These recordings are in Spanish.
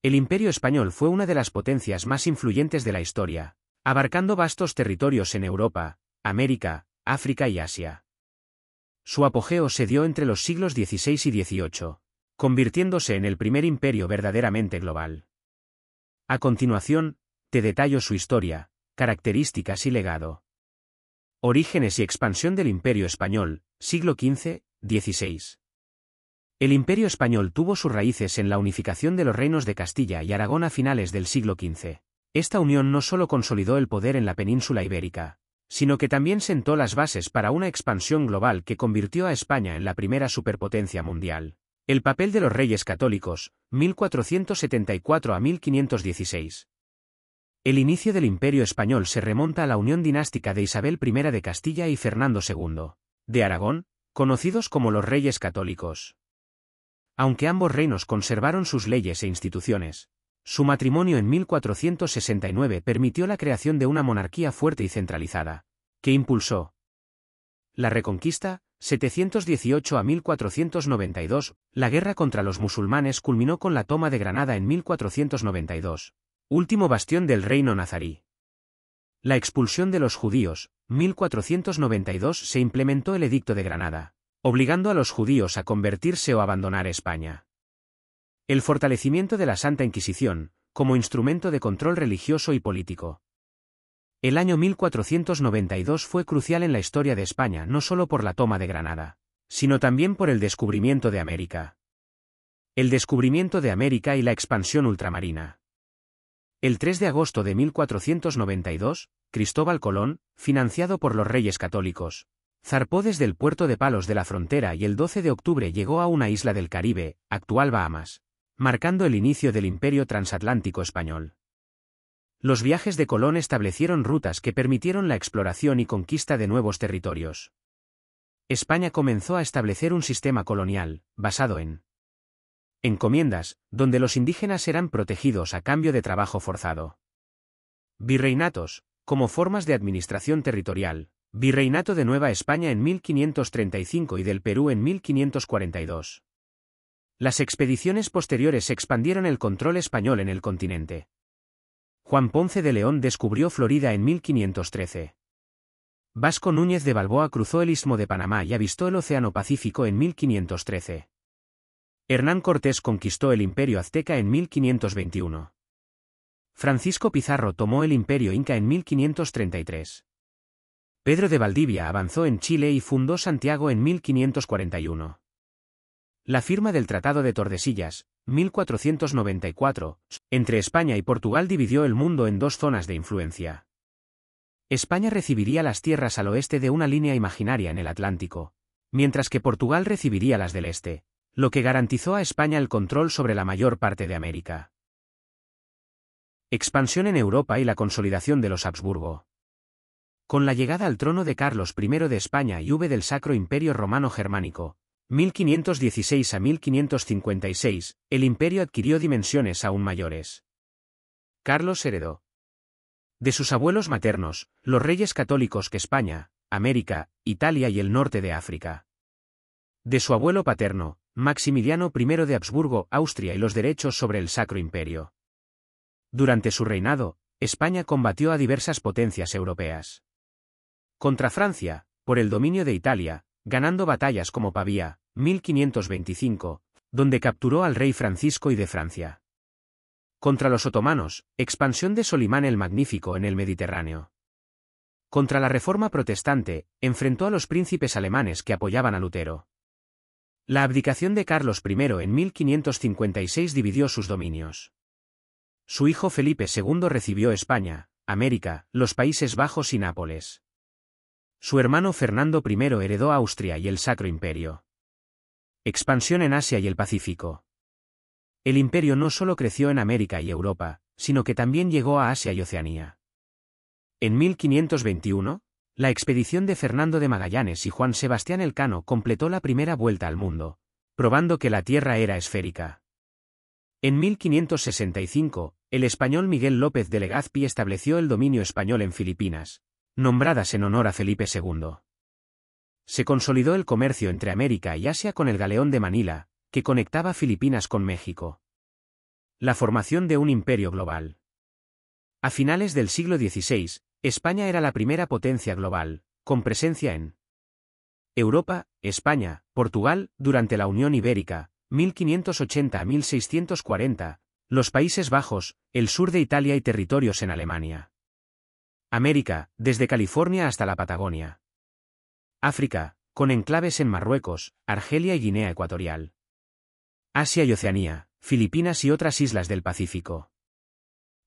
El Imperio Español fue una de las potencias más influyentes de la historia, abarcando vastos territorios en Europa, América, África y Asia. Su apogeo se dio entre los siglos XVI y XVIII, convirtiéndose en el primer imperio verdaderamente global. A continuación, te detallo su historia, características y legado. Orígenes y expansión del Imperio Español, siglo XV-XVI. El Imperio Español tuvo sus raíces en la unificación de los reinos de Castilla y Aragón a finales del siglo XV. Esta unión no solo consolidó el poder en la península ibérica, sino que también sentó las bases para una expansión global que convirtió a España en la primera superpotencia mundial. El papel de los reyes católicos, 1474 a 1516. El inicio del Imperio Español se remonta a la unión dinástica de Isabel I de Castilla y Fernando II, de Aragón, conocidos como los Reyes Católicos. Aunque ambos reinos conservaron sus leyes e instituciones, su matrimonio en 1469 permitió la creación de una monarquía fuerte y centralizada, que impulsó la Reconquista, 718 a 1492, la guerra contra los musulmanes culminó con la toma de Granada en 1492, último bastión del reino nazarí. La expulsión de los judíos, 1492 se implementó el Edicto de Granada, obligando a los judíos a convertirse o abandonar España. El fortalecimiento de la Santa Inquisición, como instrumento de control religioso y político. El año 1492 fue crucial en la historia de España no solo por la toma de Granada, sino también por el descubrimiento de América. El descubrimiento de América y la expansión ultramarina. El 3 de agosto de 1492, Cristóbal Colón, financiado por los Reyes Católicos, zarpó desde el puerto de Palos de la Frontera y el 12 de octubre llegó a una isla del Caribe, actual Bahamas, marcando el inicio del Imperio Transatlántico Español. Los viajes de Colón establecieron rutas que permitieron la exploración y conquista de nuevos territorios. España comenzó a establecer un sistema colonial, basado en encomiendas, donde los indígenas eran protegidos a cambio de trabajo forzado. Virreinatos, como formas de administración territorial. Virreinato de Nueva España en 1535 y del Perú en 1542. Las expediciones posteriores expandieron el control español en el continente. Juan Ponce de León descubrió Florida en 1513. Vasco Núñez de Balboa cruzó el Istmo de Panamá y avistó el Océano Pacífico en 1513. Hernán Cortés conquistó el Imperio Azteca en 1521. Francisco Pizarro tomó el Imperio Inca en 1533. Pedro de Valdivia avanzó en Chile y fundó Santiago en 1541. La firma del Tratado de Tordesillas, 1494, entre España y Portugal dividió el mundo en dos zonas de influencia. España recibiría las tierras al oeste de una línea imaginaria en el Atlántico, mientras que Portugal recibiría las del este, lo que garantizó a España el control sobre la mayor parte de América. Expansión en Europa y la consolidación de los Habsburgo. Con la llegada al trono de Carlos I de España y del Sacro Imperio Romano Germánico, 1516 a 1556, el imperio adquirió dimensiones aún mayores. Carlos heredó de sus abuelos maternos, los reyes católicos que España, América, Italia y el norte de África. De su abuelo paterno, Maximiliano I de Habsburgo, Austria y los derechos sobre el Sacro Imperio. Durante su reinado, España combatió a diversas potencias europeas. Contra Francia, por el dominio de Italia, ganando batallas como Pavía, 1525, donde capturó al rey Francisco I de Francia. Contra los otomanos, expansión de Solimán el Magnífico en el Mediterráneo. Contra la Reforma protestante, enfrentó a los príncipes alemanes que apoyaban a Lutero. La abdicación de Carlos I en 1556 dividió sus dominios. Su hijo Felipe II recibió España, América, los Países Bajos y Nápoles. Su hermano Fernando I heredó Austria y el Sacro Imperio. Expansión en Asia y el Pacífico. El imperio no solo creció en América y Europa, sino que también llegó a Asia y Oceanía. En 1521, la expedición de Fernando de Magallanes y Juan Sebastián Elcano completó la primera vuelta al mundo, probando que la Tierra era esférica. En 1565, el español Miguel López de Legazpi estableció el dominio español en Filipinas, nombradas en honor a Felipe II. Se consolidó el comercio entre América y Asia con el galeón de Manila, que conectaba Filipinas con México. La formación de un imperio global. A finales del siglo XVI, España era la primera potencia global, con presencia en Europa, España, Portugal, durante la Unión Ibérica, 1580 a 1640, los Países Bajos, el sur de Italia y territorios en Alemania. América, desde California hasta la Patagonia. África, con enclaves en Marruecos, Argelia y Guinea Ecuatorial. Asia y Oceanía, Filipinas y otras islas del Pacífico.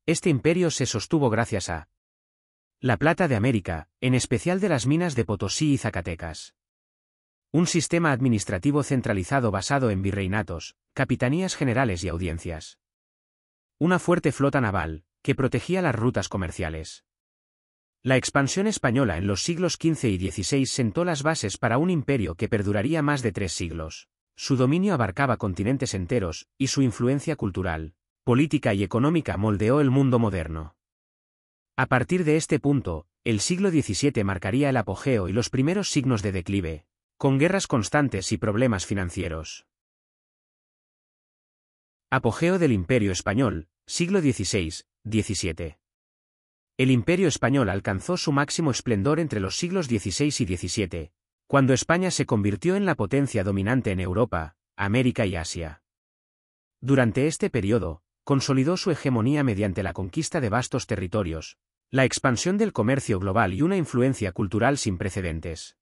Este imperio se sostuvo gracias a la plata de América, en especial de las minas de Potosí y Zacatecas. Un sistema administrativo centralizado basado en virreinatos, capitanías generales y audiencias. Una fuerte flota naval, que protegía las rutas comerciales. La expansión española en los siglos XV y XVI sentó las bases para un imperio que perduraría más de 3 siglos. Su dominio abarcaba continentes enteros, y su influencia cultural, política y económica moldeó el mundo moderno. A partir de este punto, el siglo XVII marcaría el apogeo y los primeros signos de declive, con guerras constantes y problemas financieros. Apogeo del Imperio Español, siglo XVI-XVII. El Imperio Español alcanzó su máximo esplendor entre los siglos XVI y XVII, cuando España se convirtió en la potencia dominante en Europa, América y Asia. Durante este periodo, consolidó su hegemonía mediante la conquista de vastos territorios, la expansión del comercio global y una influencia cultural sin precedentes.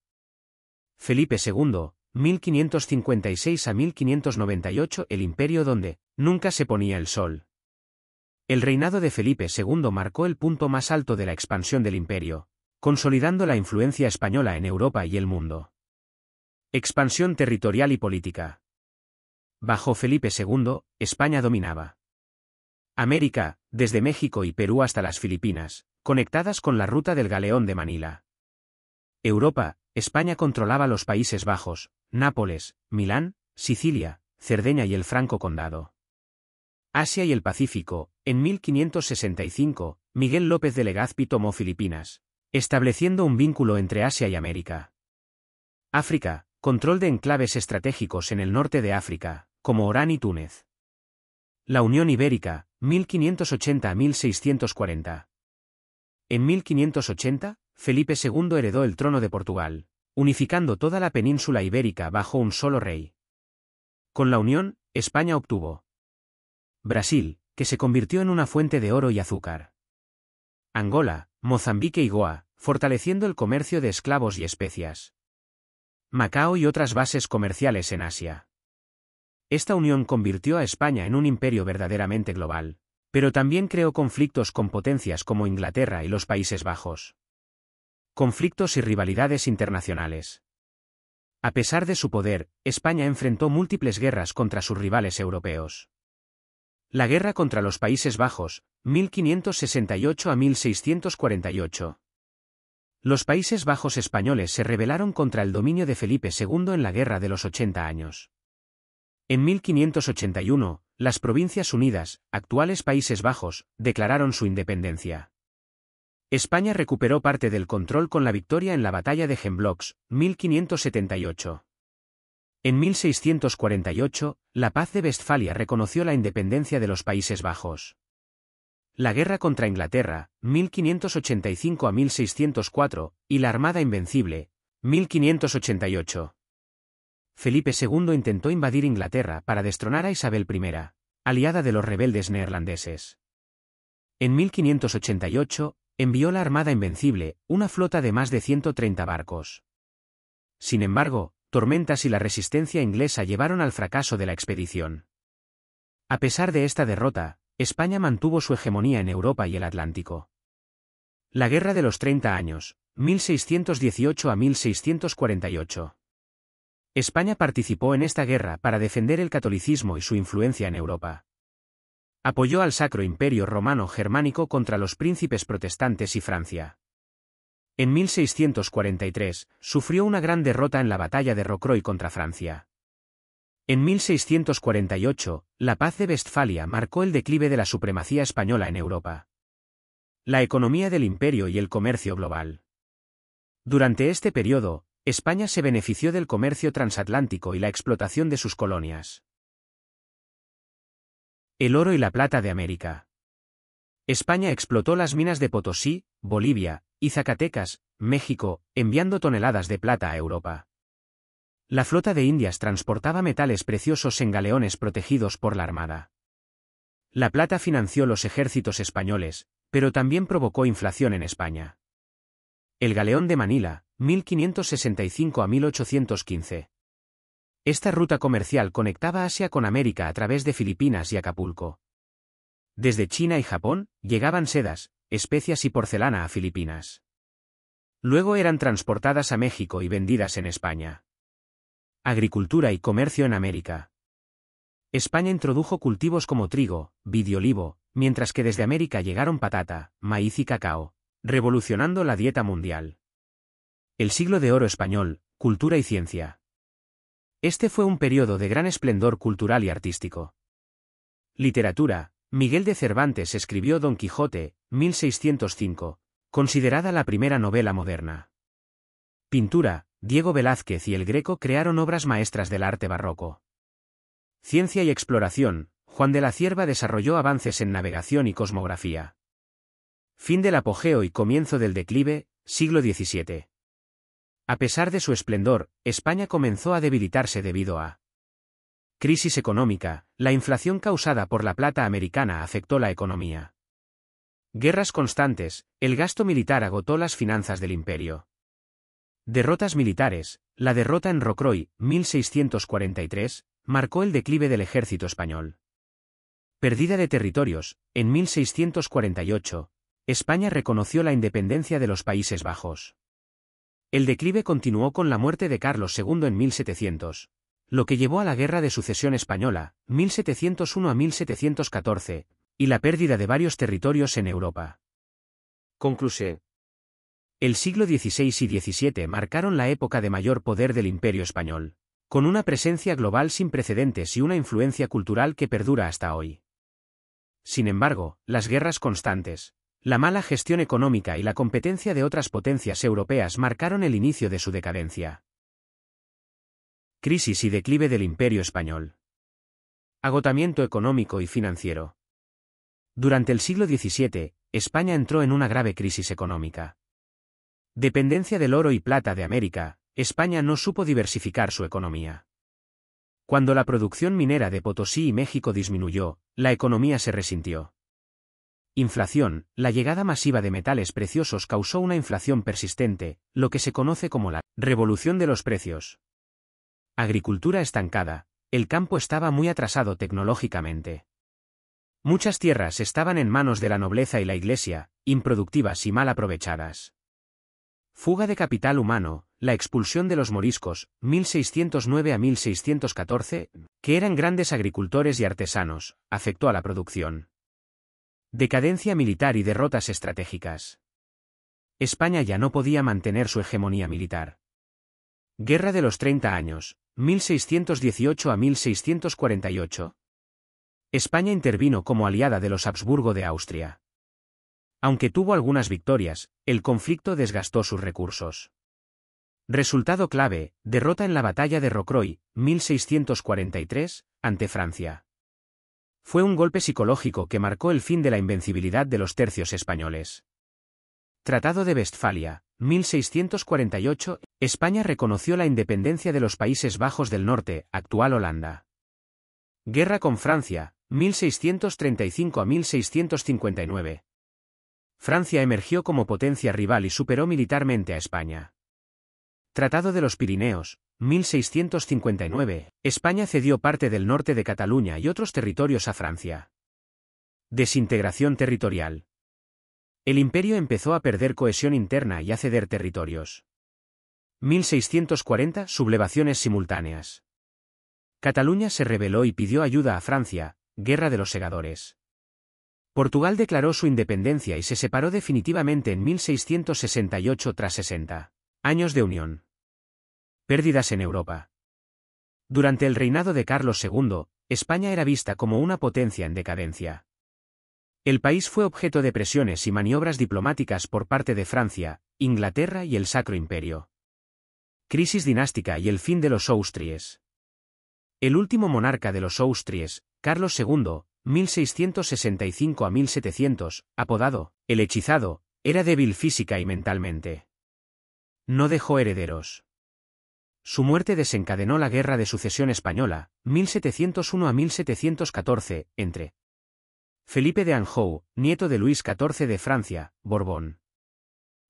Felipe II, 1556 a 1598, el imperio donde nunca se ponía el sol. El reinado de Felipe II marcó el punto más alto de la expansión del imperio, consolidando la influencia española en Europa y el mundo. Expansión territorial y política. Bajo Felipe II, España dominaba América, desde México y Perú hasta las Filipinas, conectadas con la ruta del Galeón de Manila. Europa, España controlaba los Países Bajos, Nápoles, Milán, Sicilia, Cerdeña y el Franco Condado. Asia y el Pacífico, en 1565, Miguel López de Legazpi tomó Filipinas, estableciendo un vínculo entre Asia y América. África, control de enclaves estratégicos en el norte de África, como Orán y Túnez. La Unión Ibérica, 1580 a 1640. En 1580, Felipe II heredó el trono de Portugal, unificando toda la península ibérica bajo un solo rey. Con la unión, España obtuvo Brasil, que se convirtió en una fuente de oro y azúcar. Angola, Mozambique y Goa, fortaleciendo el comercio de esclavos y especias. Macao y otras bases comerciales en Asia. Esta unión convirtió a España en un imperio verdaderamente global, pero también creó conflictos con potencias como Inglaterra y los Países Bajos. Conflictos y rivalidades internacionales. A pesar de su poder, España enfrentó múltiples guerras contra sus rivales europeos. La guerra contra los Países Bajos, 1568 a 1648. Los Países Bajos españoles se rebelaron contra el dominio de Felipe II en la Guerra de los 80 años. En 1581, las Provincias Unidas, actuales Países Bajos, declararon su independencia. España recuperó parte del control con la victoria en la Batalla de Gembloux, 1578. En 1648, la Paz de Westfalia reconoció la independencia de los Países Bajos. La guerra contra Inglaterra, 1585 a 1604, y la Armada Invencible, 1588. Felipe II intentó invadir Inglaterra para destronar a Isabel I, aliada de los rebeldes neerlandeses. En 1588, envió la Armada Invencible, una flota de más de 130 barcos. Sin embargo, tormentas y la resistencia inglesa llevaron al fracaso de la expedición. A pesar de esta derrota, España mantuvo su hegemonía en Europa y el Atlántico. La Guerra de los 30 años, 1618 a 1648. España participó en esta guerra para defender el catolicismo y su influencia en Europa. Apoyó al Sacro Imperio Romano Germánico contra los príncipes protestantes y Francia. En 1643, sufrió una gran derrota en la batalla de Rocroi contra Francia. En 1648, la Paz de Westfalia marcó el declive de la supremacía española en Europa. La economía del imperio y el comercio global. Durante este periodo, España se benefició del comercio transatlántico y la explotación de sus colonias. El oro y la plata de América. España explotó las minas de Potosí, Bolivia, y Zacatecas, México, enviando toneladas de plata a Europa. La flota de Indias transportaba metales preciosos en galeones protegidos por la Armada. La plata financió los ejércitos españoles, pero también provocó inflación en España. El galeón de Manila, 1565 a 1815. Esta ruta comercial conectaba Asia con América a través de Filipinas y Acapulco. Desde China y Japón, llegaban sedas, especias y porcelana a Filipinas. Luego eran transportadas a México y vendidas en España. Agricultura y comercio en América. España introdujo cultivos como trigo, vid y olivo, mientras que desde América llegaron patata, maíz y cacao, revolucionando la dieta mundial. El siglo de oro español, cultura y ciencia. Este fue un periodo de gran esplendor cultural y artístico. Literatura. Miguel de Cervantes escribió Don Quijote, 1605, considerada la primera novela moderna. Pintura. Diego Velázquez y el Greco crearon obras maestras del arte barroco. Ciencia y exploración. Juan de la Cierva desarrolló avances en navegación y cosmografía. Fin del apogeo y comienzo del declive, siglo XVII. A pesar de su esplendor, España comenzó a debilitarse debido a crisis económica. La inflación causada por la plata americana afectó la economía. Guerras constantes. El gasto militar agotó las finanzas del imperio. Derrotas militares. La derrota en Rocroi, 1643, marcó el declive del ejército español. Pérdida de territorios. En 1648, España reconoció la independencia de los Países Bajos. El declive continuó con la muerte de Carlos II en 1700, lo que llevó a la Guerra de Sucesión Española, 1701 a 1714, y la pérdida de varios territorios en Europa. Conclusión. El siglo XVI y XVII marcaron la época de mayor poder del Imperio Español, con una presencia global sin precedentes y una influencia cultural que perdura hasta hoy. Sin embargo, las guerras constantes, la mala gestión económica y la competencia de otras potencias europeas marcaron el inicio de su decadencia. Crisis y declive del Imperio Español. Agotamiento económico y financiero. Durante el siglo XVII, España entró en una grave crisis económica. Dependencia del oro y plata de América, España no supo diversificar su economía. Cuando la producción minera de Potosí y México disminuyó, la economía se resintió. Inflación. La llegada masiva de metales preciosos causó una inflación persistente, lo que se conoce como la revolución de los precios. Agricultura estancada. El campo estaba muy atrasado tecnológicamente. Muchas tierras estaban en manos de la nobleza y la iglesia, improductivas y mal aprovechadas. Fuga de capital humano. La expulsión de los moriscos, 1609 a 1614, que eran grandes agricultores y artesanos, afectó a la producción. Decadencia militar y derrotas estratégicas. España ya no podía mantener su hegemonía militar. Guerra de los 30 años, 1618 a 1648. España intervino como aliada de los Habsburgo de Austria. Aunque tuvo algunas victorias, el conflicto desgastó sus recursos. Resultado clave, derrota en la batalla de Rocroi, 1643, ante Francia. Fue un golpe psicológico que marcó el fin de la invencibilidad de los tercios españoles. Tratado de Westfalia, 1648, España reconoció la independencia de los Países Bajos del Norte, actual Holanda. Guerra con Francia, 1635 a 1659. Francia emergió como potencia rival y superó militarmente a España. Tratado de los Pirineos, 1659, España cedió parte del norte de Cataluña y otros territorios a Francia. Desintegración territorial. El imperio empezó a perder cohesión interna y a ceder territorios. 1640, sublevaciones simultáneas. Cataluña se rebeló y pidió ayuda a Francia, Guerra de los Segadores. Portugal declaró su independencia y se separó definitivamente en 1668 tras 60 años de unión. Pérdidas en Europa. Durante el reinado de Carlos II, España era vista como una potencia en decadencia. El país fue objeto de presiones y maniobras diplomáticas por parte de Francia, Inglaterra y el Sacro Imperio. Crisis dinástica y el fin de los Austries. El último monarca de los Austries, Carlos II, 1665 a 1700, apodado el hechizado, era débil física y mentalmente. No dejó herederos. Su muerte desencadenó la Guerra de Sucesión Española, 1701 a 1714, entre Felipe de Anjou, nieto de Luis XIV de Francia, Borbón.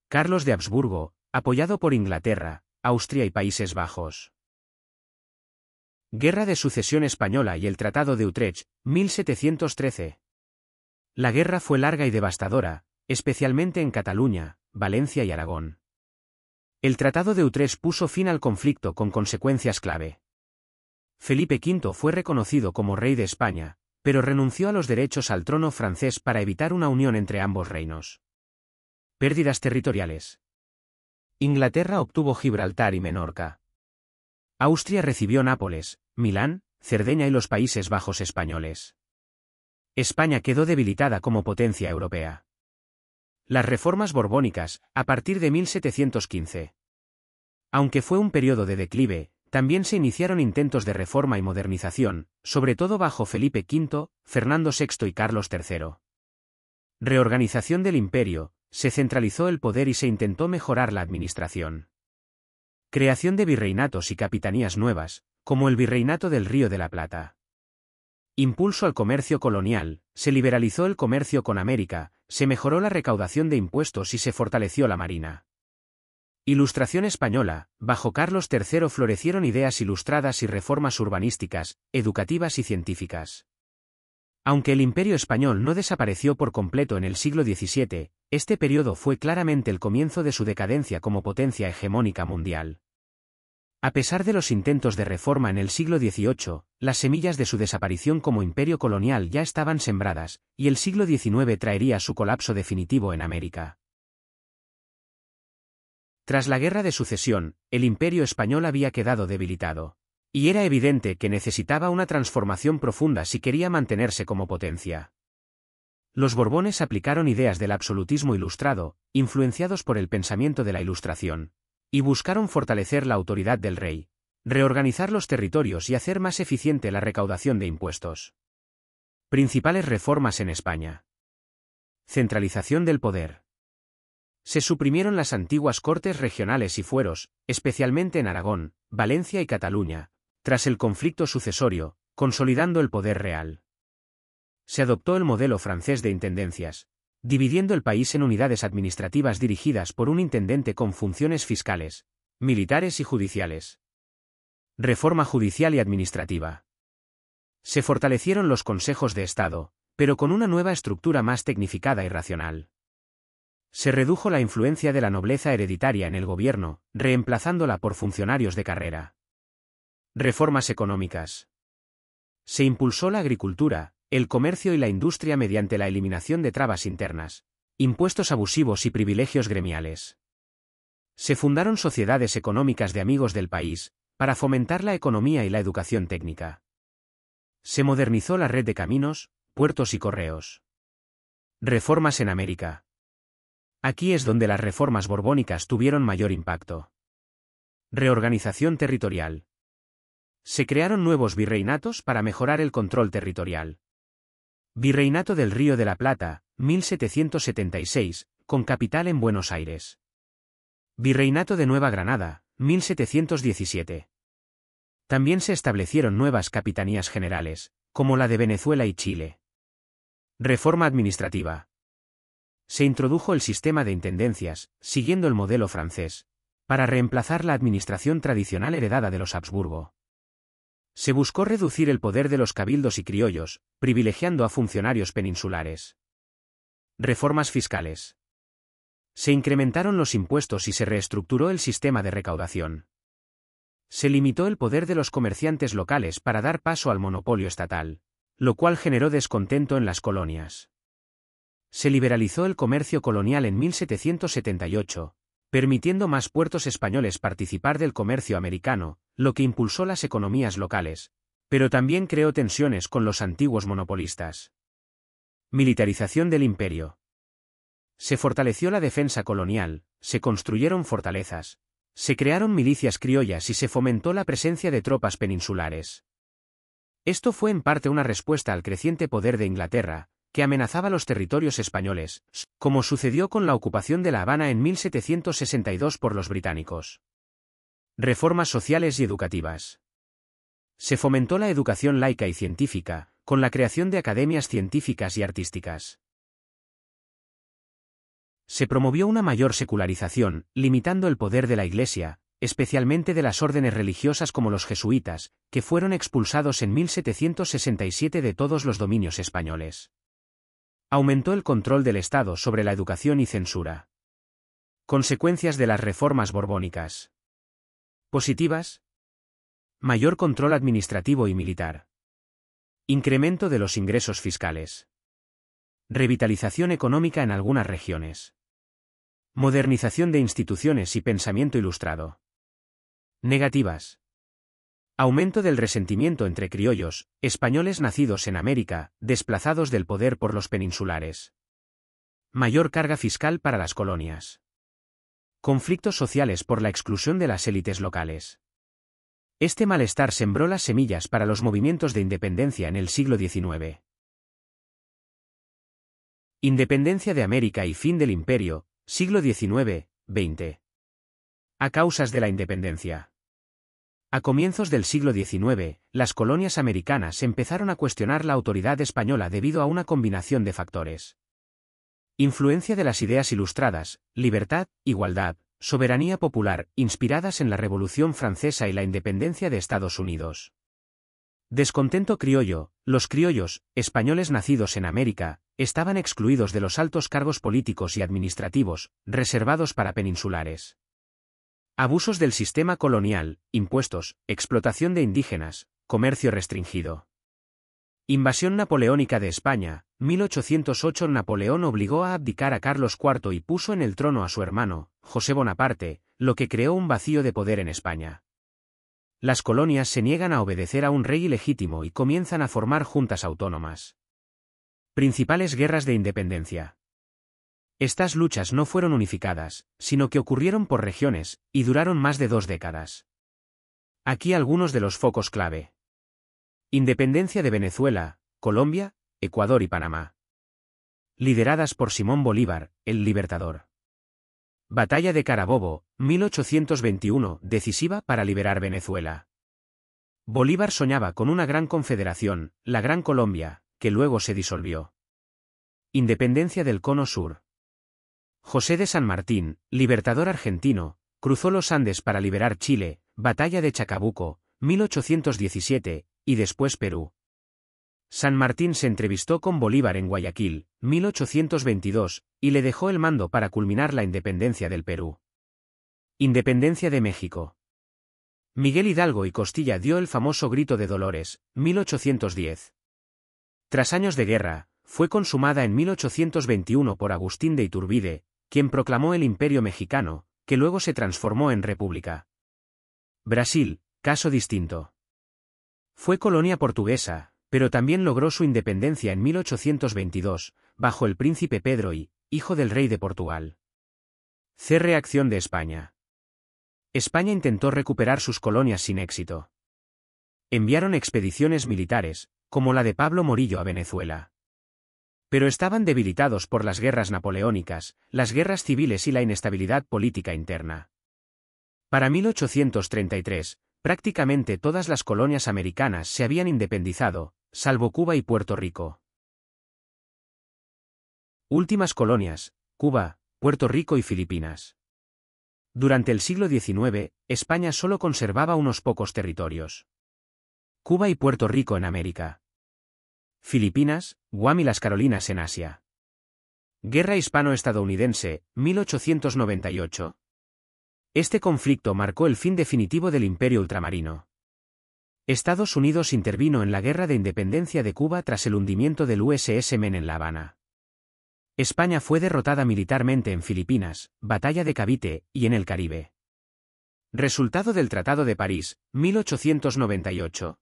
Carlos de Habsburgo, apoyado por Inglaterra, Austria y Países Bajos. Guerra de Sucesión Española y el Tratado de Utrecht, 1713. La guerra fue larga y devastadora, especialmente en Cataluña, Valencia y Aragón. El Tratado de Utrecht puso fin al conflicto con consecuencias clave. Felipe V fue reconocido como rey de España, pero renunció a los derechos al trono francés para evitar una unión entre ambos reinos. Pérdidas territoriales. Inglaterra obtuvo Gibraltar y Menorca. Austria recibió Nápoles, Milán, Cerdeña y los Países Bajos españoles. España quedó debilitada como potencia europea. Las reformas borbónicas, a partir de 1715. Aunque fue un periodo de declive, también se iniciaron intentos de reforma y modernización, sobre todo bajo Felipe V, Fernando VI y Carlos III. Reorganización del imperio, se centralizó el poder y se intentó mejorar la administración. Creación de virreinatos y capitanías nuevas, como el Virreinato del Río de la Plata. Impulso al comercio colonial, se liberalizó el comercio con América, se mejoró la recaudación de impuestos y se fortaleció la marina. Ilustración española, bajo Carlos III florecieron ideas ilustradas y reformas urbanísticas, educativas y científicas. Aunque el Imperio español no desapareció por completo en el siglo XVII, este periodo fue claramente el comienzo de su decadencia como potencia hegemónica mundial. A pesar de los intentos de reforma en el siglo XVIII, las semillas de su desaparición como imperio colonial ya estaban sembradas, y el siglo XIX traería su colapso definitivo en América. Tras la Guerra de Sucesión, el Imperio español había quedado debilitado. Y era evidente que necesitaba una transformación profunda si quería mantenerse como potencia. Los Borbones aplicaron ideas del absolutismo ilustrado, influenciados por el pensamiento de la Ilustración, y buscaron fortalecer la autoridad del rey, reorganizar los territorios y hacer más eficiente la recaudación de impuestos. Principales reformas en España. Centralización del poder. Se suprimieron las antiguas cortes regionales y fueros, especialmente en Aragón, Valencia y Cataluña, tras el conflicto sucesorio, consolidando el poder real. Se adoptó el modelo francés de intendencias, dividiendo el país en unidades administrativas dirigidas por un intendente con funciones fiscales, militares y judiciales. Reforma judicial y administrativa. Se fortalecieron los consejos de Estado, pero con una nueva estructura más tecnificada y racional. Se redujo la influencia de la nobleza hereditaria en el gobierno, reemplazándola por funcionarios de carrera. Reformas económicas. Se impulsó la agricultura, el comercio y la industria mediante la eliminación de trabas internas, impuestos abusivos y privilegios gremiales. Se fundaron sociedades económicas de amigos del país, para fomentar la economía y la educación técnica. Se modernizó la red de caminos, puertos y correos. Reformas en América. Aquí es donde las reformas borbónicas tuvieron mayor impacto. Reorganización territorial. Se crearon nuevos virreinatos para mejorar el control territorial. Virreinato del Río de la Plata, 1776, con capital en Buenos Aires. Virreinato de Nueva Granada, 1717. También se establecieron nuevas capitanías generales, como la de Venezuela y Chile. Reforma administrativa. Se introdujo el sistema de intendencias, siguiendo el modelo francés, para reemplazar la administración tradicional heredada de los Habsburgo. Se buscó reducir el poder de los cabildos y criollos, privilegiando a funcionarios peninsulares. Reformas fiscales. Se incrementaron los impuestos y se reestructuró el sistema de recaudación. Se limitó el poder de los comerciantes locales para dar paso al monopolio estatal, lo cual generó descontento en las colonias. Se liberalizó el comercio colonial en 1778, permitiendo más puertos españoles participar del comercio americano, lo que impulsó las economías locales, pero también creó tensiones con los antiguos monopolistas. Militarización del imperio. Se fortaleció la defensa colonial, se construyeron fortalezas, se crearon milicias criollas y se fomentó la presencia de tropas peninsulares. Esto fue en parte una respuesta al creciente poder de Inglaterra, que amenazaba los territorios españoles, como sucedió con la ocupación de La Habana en 1762 por los británicos. Reformas sociales y educativas. Se fomentó la educación laica y científica, con la creación de academias científicas y artísticas. Se promovió una mayor secularización, limitando el poder de la Iglesia, especialmente de las órdenes religiosas como los jesuitas, que fueron expulsados en 1767 de todos los dominios españoles. Aumentó el control del Estado sobre la educación y censura. Consecuencias de las reformas borbónicas. Positivas. Mayor control administrativo y militar. Incremento de los ingresos fiscales. Revitalización económica en algunas regiones. Modernización de instituciones y pensamiento ilustrado. Negativas. Aumento del resentimiento entre criollos, españoles nacidos en América, desplazados del poder por los peninsulares. Mayor carga fiscal para las colonias. Conflictos sociales por la exclusión de las élites locales. Este malestar sembró las semillas para los movimientos de independencia en el siglo XIX. Independencia de América y fin del imperio, siglo XIX, XX. A causas de la independencia. A comienzos del siglo XIX, las colonias americanas empezaron a cuestionar la autoridad española debido a una combinación de factores. Influencia de las ideas ilustradas, libertad, igualdad, soberanía popular, inspiradas en la Revolución Francesa y la independencia de Estados Unidos. Descontento criollo. Los criollos, españoles nacidos en América, estaban excluidos de los altos cargos políticos y administrativos, reservados para peninsulares. Abusos del sistema colonial, impuestos, explotación de indígenas, comercio restringido. Invasión napoleónica de España. 1808 Napoleón obligó a abdicar a Carlos IV y puso en el trono a su hermano, José Bonaparte, lo que creó un vacío de poder en España. Las colonias se niegan a obedecer a un rey ilegítimo y comienzan a formar juntas autónomas. Principales guerras de independencia. Estas luchas no fueron unificadas, sino que ocurrieron por regiones, y duraron más de 2 décadas. Aquí algunos de los focos clave. Independencia de Venezuela, Colombia, Ecuador y Panamá. Lideradas por Simón Bolívar, el Libertador. Batalla de Carabobo, 1821, decisiva para liberar Venezuela. Bolívar soñaba con una gran confederación, la Gran Colombia, que luego se disolvió. Independencia del Cono Sur. José de San Martín, libertador argentino, cruzó los Andes para liberar Chile, Batalla de Chacabuco, 1817, y después Perú. San Martín se entrevistó con Bolívar en Guayaquil, 1822, y le dejó el mando para culminar la independencia del Perú. Independencia de México. Miguel Hidalgo y Costilla dio el famoso Grito de Dolores, 1810. Tras años de guerra, fue consumada en 1821 por Agustín de Iturbide, quien proclamó el Imperio Mexicano, que luego se transformó en república. Brasil, caso distinto. Fue colonia portuguesa, pero también logró su independencia en 1822, bajo el príncipe Pedro I, hijo del rey de Portugal. Reacción de España. España intentó recuperar sus colonias sin éxito. Enviaron expediciones militares, como la de Pablo Morillo a Venezuela. Pero estaban debilitados por las guerras napoleónicas, las guerras civiles y la inestabilidad política interna. Para 1833, prácticamente todas las colonias americanas se habían independizado, salvo Cuba y Puerto Rico. Últimas colonias: Cuba, Puerto Rico y Filipinas. Durante el siglo XIX, España solo conservaba unos pocos territorios. Cuba y Puerto Rico en América. Filipinas, Guam y las Carolinas en Asia. Guerra hispano-estadounidense, 1898. Este conflicto marcó el fin definitivo del Imperio ultramarino. Estados Unidos intervino en la Guerra de Independencia de Cuba tras el hundimiento del USS Maine en La Habana. España fue derrotada militarmente en Filipinas, Batalla de Cavite, y en el Caribe. Resultado del Tratado de París, 1898.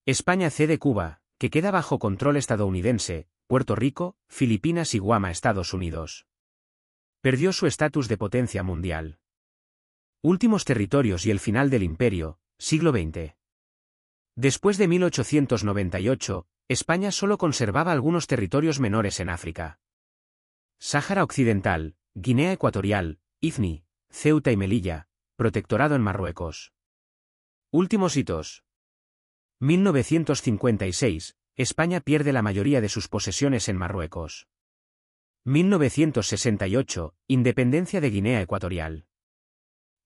España cede Cuba, que queda bajo control estadounidense, Puerto Rico, Filipinas y Guam a Estados Unidos. Perdió su estatus de potencia mundial. Últimos territorios y el final del imperio, siglo XX. Después de 1898, España solo conservaba algunos territorios menores en África. Sáhara Occidental, Guinea Ecuatorial, Ifni, Ceuta y Melilla, protectorado en Marruecos. Últimos hitos. 1956, España pierde la mayoría de sus posesiones en Marruecos. 1968, independencia de Guinea Ecuatorial.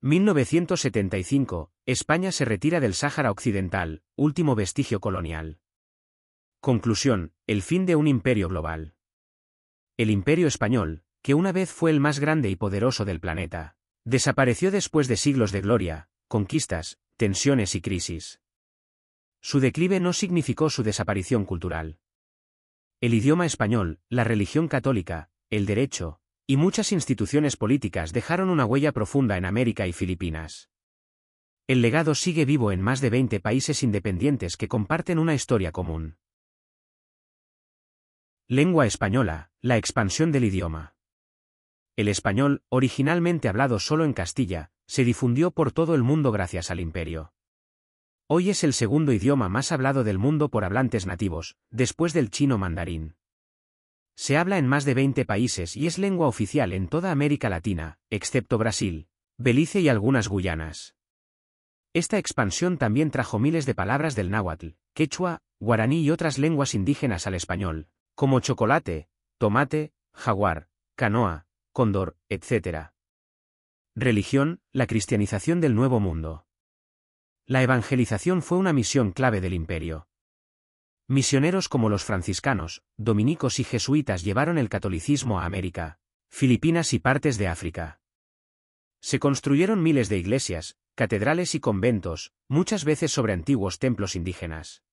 1975, España se retira del Sáhara Occidental, último vestigio colonial. Conclusión, el fin de un imperio global. El Imperio Español, que una vez fue el más grande y poderoso del planeta, desapareció después de siglos de gloria, conquistas, tensiones y crisis. Su declive no significó su desaparición cultural. El idioma español, la religión católica, el derecho, y muchas instituciones políticas dejaron una huella profunda en América y Filipinas. El legado sigue vivo en más de 20 países independientes que comparten una historia común. Lengua española, la expansión del idioma. El español, originalmente hablado solo en Castilla, se difundió por todo el mundo gracias al imperio. Hoy es el segundo idioma más hablado del mundo por hablantes nativos, después del chino mandarín. Se habla en más de 20 países y es lengua oficial en toda América Latina, excepto Brasil, Belice y algunas Guyanas. Esta expansión también trajo miles de palabras del náhuatl, quechua, guaraní y otras lenguas indígenas al español, como chocolate, tomate, jaguar, canoa, cóndor, etc. Religión, la cristianización del Nuevo Mundo. La evangelización fue una misión clave del imperio. Misioneros como los franciscanos, dominicos y jesuitas llevaron el catolicismo a América, Filipinas y partes de África. Se construyeron miles de iglesias, catedrales y conventos, muchas veces sobre antiguos templos indígenas.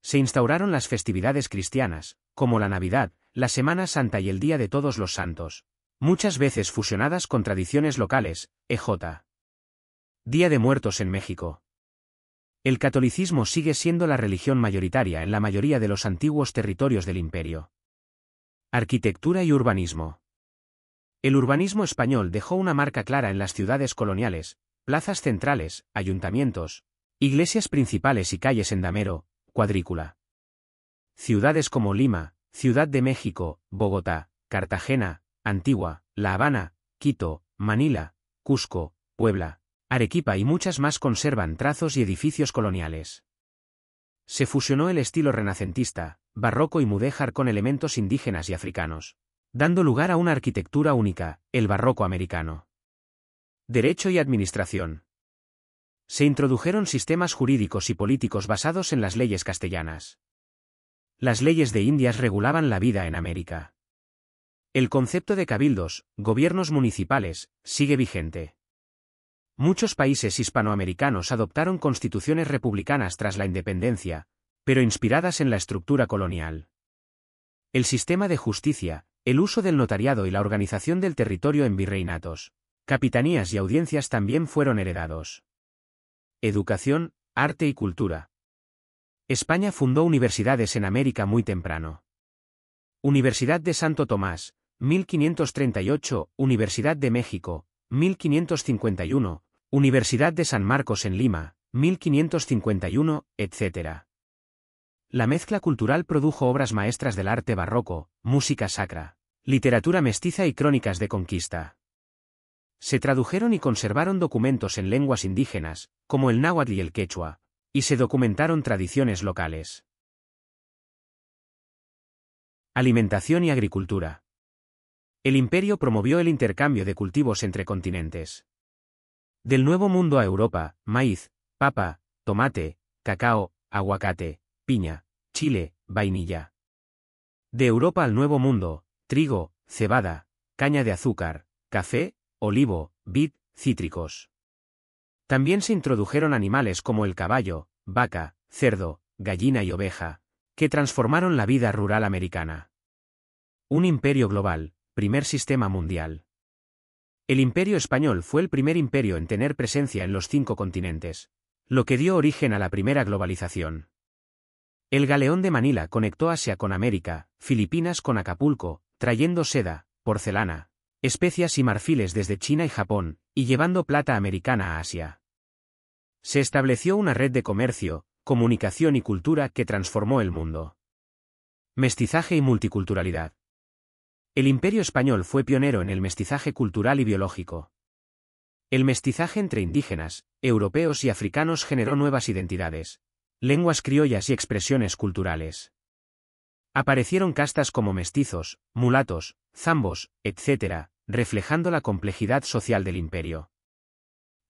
Se instauraron las festividades cristianas, como la Navidad, la Semana Santa y el Día de Todos los Santos, muchas veces fusionadas con tradiciones locales, e.j. Día de Muertos en México. El catolicismo sigue siendo la religión mayoritaria en la mayoría de los antiguos territorios del imperio. Arquitectura y urbanismo. El urbanismo español dejó una marca clara en las ciudades coloniales, plazas centrales, ayuntamientos, iglesias principales y calles en damero, cuadrícula. Ciudades como Lima, Ciudad de México, Bogotá, Cartagena, Antigua, La Habana, Quito, Manila, Cusco, Puebla, Arequipa y muchas más conservan trazos y edificios coloniales. Se fusionó el estilo renacentista, barroco y mudéjar con elementos indígenas y africanos, dando lugar a una arquitectura única, el barroco americano. Derecho y administración. Se introdujeron sistemas jurídicos y políticos basados en las leyes castellanas. Las leyes de Indias regulaban la vida en América. El concepto de cabildos, gobiernos municipales, sigue vigente. Muchos países hispanoamericanos adoptaron constituciones republicanas tras la independencia, pero inspiradas en la estructura colonial. El sistema de justicia, el uso del notariado y la organización del territorio en virreinatos, capitanías y audiencias también fueron heredados. Educación, arte y cultura. España fundó universidades en América muy temprano. Universidad de Santo Tomás, 1538, Universidad de México, 1551, Universidad de San Marcos en Lima, 1551, etc. La mezcla cultural produjo obras maestras del arte barroco, música sacra, literatura mestiza y crónicas de conquista. Se tradujeron y conservaron documentos en lenguas indígenas, como el náhuatl y el quechua, y se documentaron tradiciones locales. Alimentación y agricultura. El imperio promovió el intercambio de cultivos entre continentes. Del Nuevo Mundo a Europa, maíz, papa, tomate, cacao, aguacate, piña, chile, vainilla. De Europa al Nuevo Mundo, trigo, cebada, caña de azúcar, café, olivo, vid, cítricos. También se introdujeron animales como el caballo, vaca, cerdo, gallina y oveja, que transformaron la vida rural americana. Un imperio global, primer sistema mundial. El Imperio Español fue el primer imperio en tener presencia en los 5 continentes, lo que dio origen a la primera globalización. El galeón de Manila conectó Asia con América, Filipinas con Acapulco, trayendo seda, porcelana, especias y marfiles desde China y Japón, y llevando plata americana a Asia. Se estableció una red de comercio, comunicación y cultura que transformó el mundo. Mestizaje y multiculturalidad. El Imperio español fue pionero en el mestizaje cultural y biológico. El mestizaje entre indígenas, europeos y africanos generó nuevas identidades, lenguas criollas y expresiones culturales. Aparecieron castas como mestizos, mulatos, zambos, etc., reflejando la complejidad social del imperio.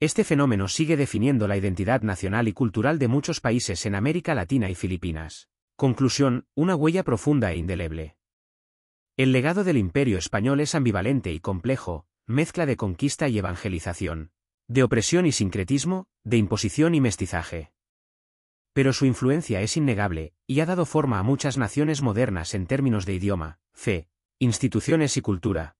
Este fenómeno sigue definiendo la identidad nacional y cultural de muchos países en América Latina y Filipinas. Conclusión, una huella profunda e indeleble. El legado del Imperio español es ambivalente y complejo, mezcla de conquista y evangelización, de opresión y sincretismo, de imposición y mestizaje. Pero su influencia es innegable, y ha dado forma a muchas naciones modernas en términos de idioma, fe, instituciones y cultura.